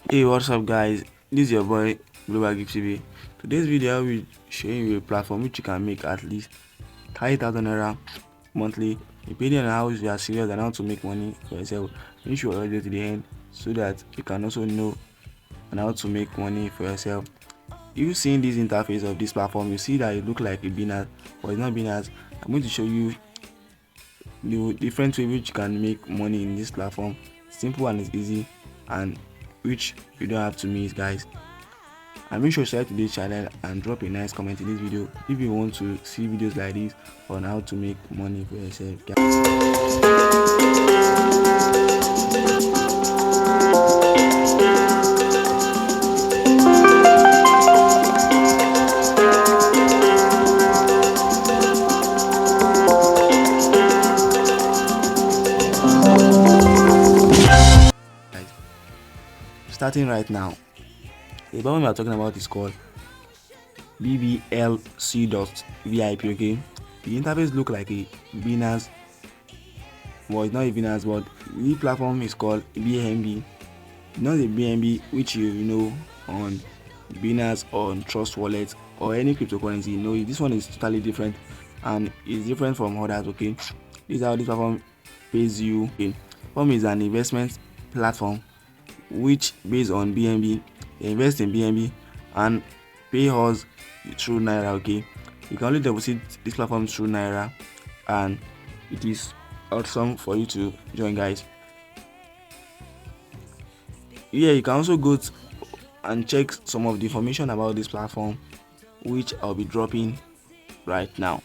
Hey, what's up, guys? This is your boy Global Gift TV. Today's video I will be showing you a platform which you can make at least 30,000 naira monthly, depending on how you are serious and how to make money for yourself. Make sure you watch it to the end so that you can also know on how to make money for yourself. You seeing this interface of this platform, you see that it look like a Binance, but it's not Binance. I'm going to show you the different way which you can make money in this platform. Simple and it's easy, and which you don't have to miss, guys. And make sure to subscribe to this channel and drop a nice comment in this video if you want to see videos like this on how to make money for yourself, guys. Starting right now, the platform we are talking about is called BBLC.VIP. Okay, the interface look like a Binance, well, it's not a Binance, but the platform is called BNB. Not the BNB which you know on Binance or on Trust Wallet or any cryptocurrency. No, this one is totally different and it's different from others. Okay, this is how this platform pays you. Okay, platform is an investment platform which based on BNB. They invest in BNB and pay us through naira. Okay, you can only deposit this platform through naira, and it is awesome for you to join, guys. Yeah, you can also go and check some of the information about this platform which I'll be dropping right now.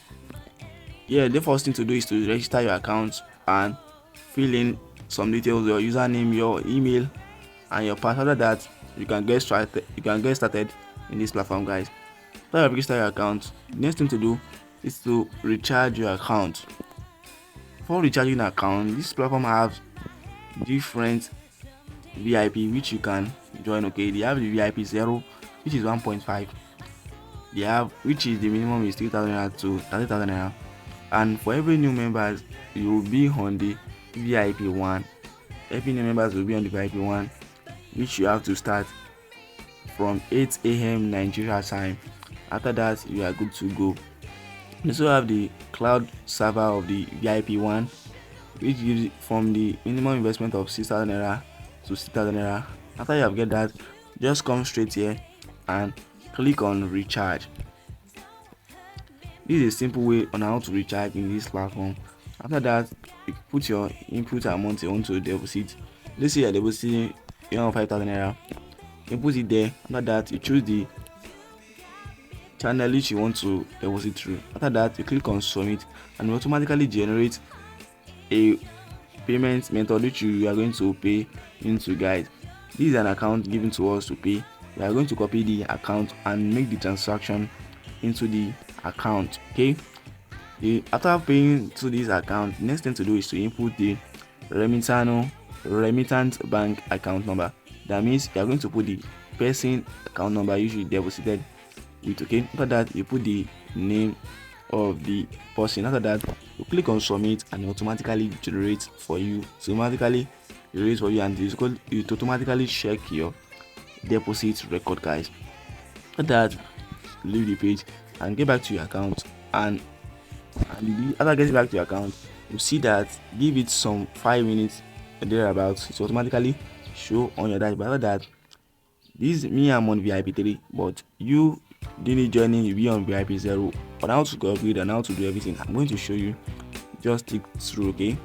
Yeah, the first thing to do is to register your account and fill in some details, your username, your email, and your password. After that, you can get started in this platform, guys. After you register your account, the next thing to do is to recharge your account. For recharging an account, this platform has different VIP which you can join. Okay, they have the VIP 0, which is 1.5. They have, which is the minimum is 3,000 naira to 30,000 naira, and for every new members you will be on the VIP 1. Every new members will be on the VIP 1, which you have to start from 8 a.m. Nigeria time. After that, you are good to go. You also have the cloud server of the VIP 1, which gives from the minimum investment of 6,000 naira to 6,000 naira. After you have get that, just come straight here and click on recharge. This is a simple way on how to recharge in this platform. After that, you put your input amount you want to deposit. Let's say you're depositing 5,000 naira. You put it there. After that, you choose the channel which you want to deposit through. After that, you click on submit and it automatically generate a payment method which you are going to pay into, guys. This is an account given to us to pay. We are going to copy the account and make the transaction into the account. Okay, after paying to this account, the next thing to do is to input the remittance bank account number. That means you are going to put the person account number usually deposited with. Okay, after that, you put the name of the person. After that, you click on submit and it automatically generates for you. So automatically generates for you, and it automatically check your deposit record, guys. After that, leave the page and get back to your account, and after getting back to your account, you see that give it some 5 minutes thereabouts, it automatically show on your dashboard. After that, this me, I'm on VIP 3, but you didn't join in, you be on VIP 0. On how to upgrade and how to do everything, I'm going to show you. Just stick through. Okay,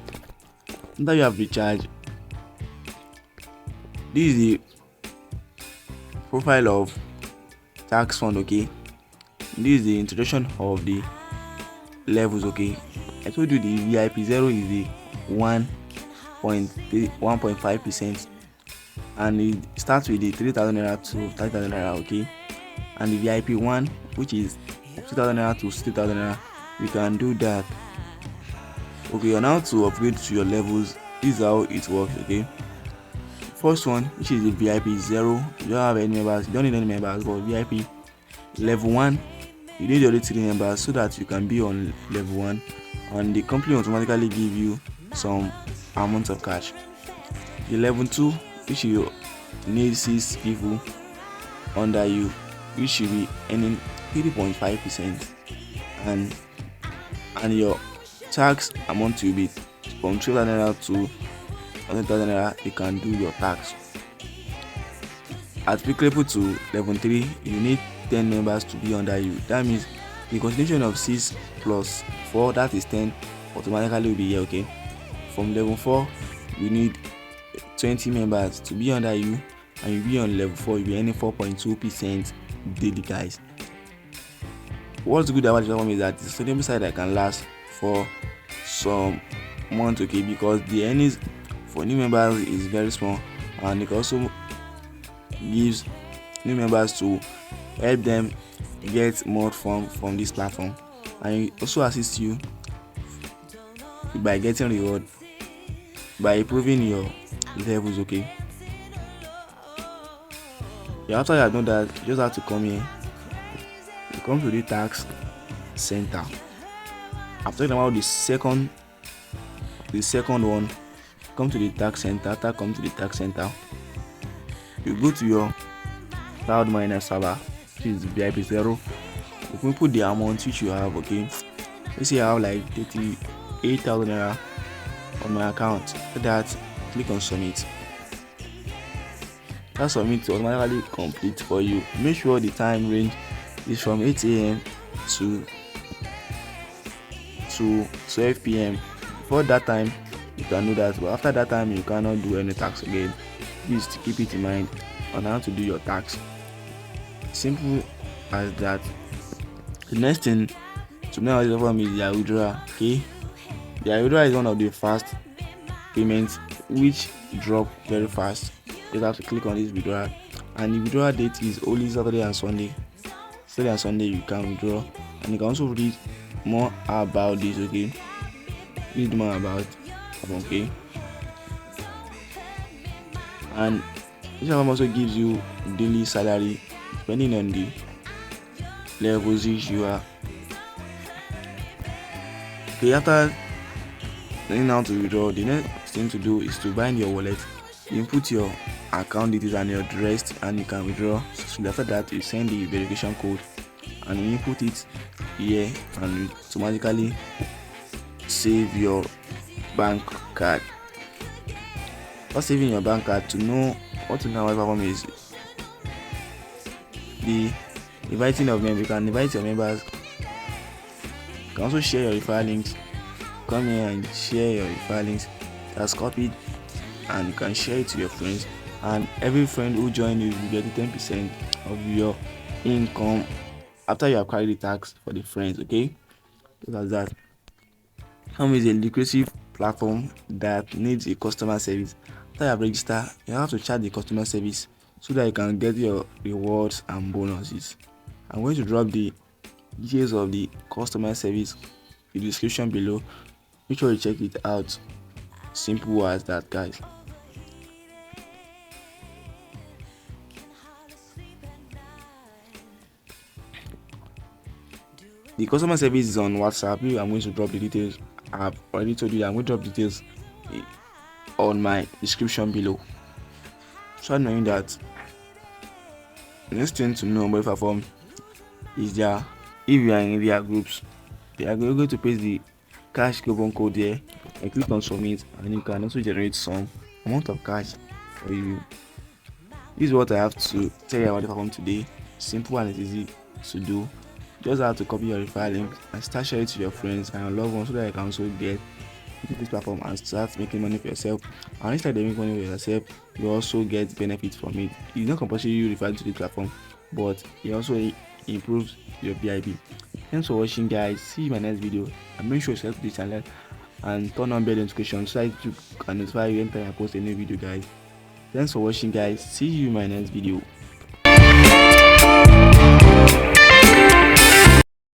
after you have recharged, this is the profile of tax fund. Okay, this is the introduction of the levels. Okay, I told you the VIP 0 is the 1.5%, and it starts with the 3,000 naira to 30,000 naira. Okay, and the VIP 1, which is 2,000 naira to 60,000 naira, you can do that. Okay, on how to upgrade to your levels, this is how it works. Okay, first one, which is the VIP 0, you don't have any members, you don't need any members. But VIP level 1, you need only 3 members so that you can be on level 1, and the company will automatically give you some amount of cash. The level 2, which you need 6 people under you, which should be earning 3.5%, and your tax amount will be from 2,000 naira to 100,000 naira. You can do your tax. At applicable to level 3, you need 10 members to be under you. That means the continuation of 6 plus 4, that is 10, automatically will be here. Okay, from level 4 you need 20 members to be under you, and you'll be on level 4, you'll be earning 4.2% daily, guys. What's good about the platform is that it's a sustainable side that can last for some months, okay, because the earnings for new members is very small, and it also gives new members to help them get more from this platform, and it also assists you by getting reward by improving your levels. Okay, yeah, after you have done that, you just have to come here. You come to the tax center. I'm talking about the second one. Come to the tax center. After come to the tax center, you go to your cloud miner server, which is VIP 0. You can put the amount which you have. Okay, let's say I have like 38,000 naira on my account. For that, click on submit. That submit will automatically complete for you. Make sure the time range is from 8 a.m. to 12 p.m. Before that time, you can do that, but after that time, you cannot do any tax again. Please keep it in mind on how to do your tax. Simple as that. The next thing to know is their withdrawal. Okay, their withdrawal is one of the fast payments which drop very fast. You have to click on this withdrawal, and the withdrawal date is only Saturday and Sunday. Saturday and Sunday you can withdraw, and you can also read more about this. Okay, read more about. Okay, and this one also gives you daily salary depending on the levels which you are. Okay, after learning how to withdraw, the next thing to do is to bind your wallet. You input your account details and your address, and you can withdraw. So after that, you send the verification code, and you input it here, and you automatically save your bank card. For saving your bank card, to know what to know about platform is the inviting of members. You can invite your members. You can also share your referral links. Come here and share your referral links. That's copied, and you can share it to your friends. And every friend who join you will get 10% of your income after you have carried the tax for the friends. Okay, that's that. Is a lucrative platform that needs a customer service. After you have registered, you have to charge the customer service so that you can get your rewards and bonuses. I'm going to drop the details of the customer service in the description below. Make sure you check it out. Simple as that, guys. The customer service is on WhatsApp. I'm going to drop the details. I've already told you that I'm going to drop details on my description below. So knowing that, the next thing to know about platform is if you are in their groups, they are going to paste the cash coupon code there, and click on submit, and you can also generate some amount of cash for you. This is what I have to tell you about the platform today. Simple and easy to do. Just have to copy your referral link and start sharing it to your friends and your loved ones so that you can also get into this platform and start making money for yourself. And instead they make money for yourself, you also get benefits from it. It's not compulsory you refer to the platform, but it also improves your VIP. Thanks for watching, guys. See you in my next video, and make sure you subscribe to the channel and turn on bell notification so that you can notify you anytime I post a new video, guys. Thanks for watching, guys. See you in my next video.